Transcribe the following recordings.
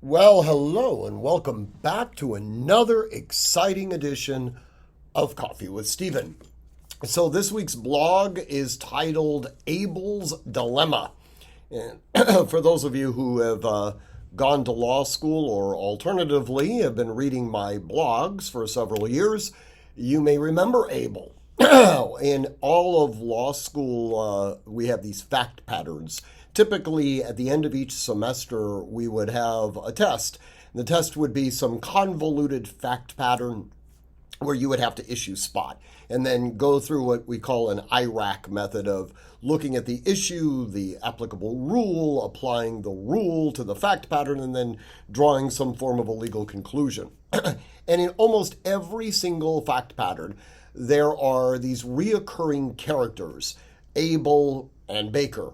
Well, hello, and welcome back to another exciting edition of Coffee with Stephen. So, this week's blog is titled Abel's Dilemma. And for those of you who have gone to law school or alternatively have been reading my blogs for several years, you may remember Abel. In all of law school, we have these fact patterns. Typically, at the end of each semester, we would have a test. The test would be some convoluted fact pattern where you would have to issue spot and then go through what we call an IRAC method of looking at the issue, the applicable rule, applying the rule to the fact pattern, and then drawing some form of a legal conclusion. And in almost every single fact pattern, there are these reoccurring characters, Abel and Baker.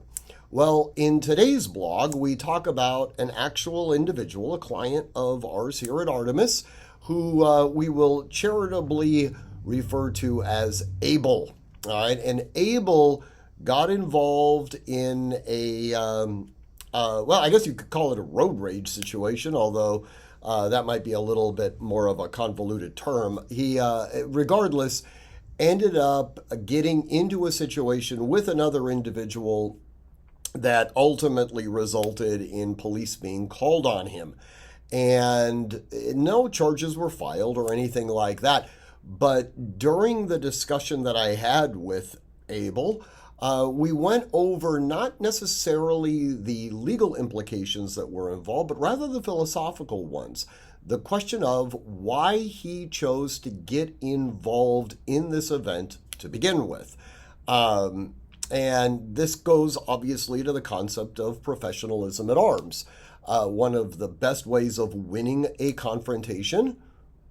Well, in today's blog, we talk about an actual individual, a client of ours here at Artemis, who we will charitably refer to as Abel. All right, and Abel got involved in a, well, I guess you could call it a road rage situation, although that might be a little bit more of a convoluted term. He, regardless, ended up getting into a situation with another individual that ultimately resulted in police being called on him. And no charges were filed or anything like that. But during the discussion that I had with Abel, we went over not necessarily the legal implications that were involved, but rather the philosophical ones. The question of why he chose to get involved in this event to begin with. And this goes obviously to the concept of professionalism at arms. One of the best ways of winning a confrontation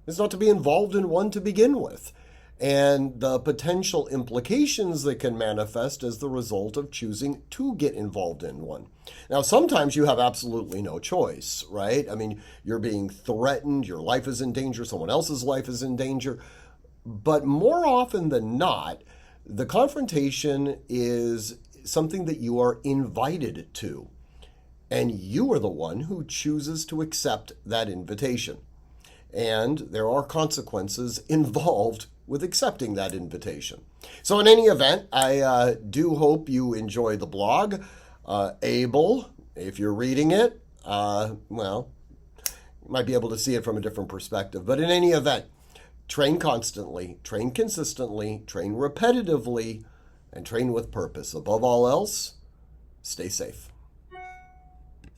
is not to be involved in one to begin with, and the potential implications that can manifest as the result of choosing to get involved in one. Now, sometimes you have absolutely no choice, right? I mean, you're being threatened, your life is in danger, someone else's life is in danger. But more often than not, the confrontation is something that you are invited to, and you are the one who chooses to accept that invitation. And there are consequences involved with accepting that invitation. So in any event, I do hope you enjoy the blog. Abel, if you're reading it, well, you might be able to see it from a different perspective. But in any event, train constantly, train consistently, train repetitively, and train with purpose. Above all else, stay safe.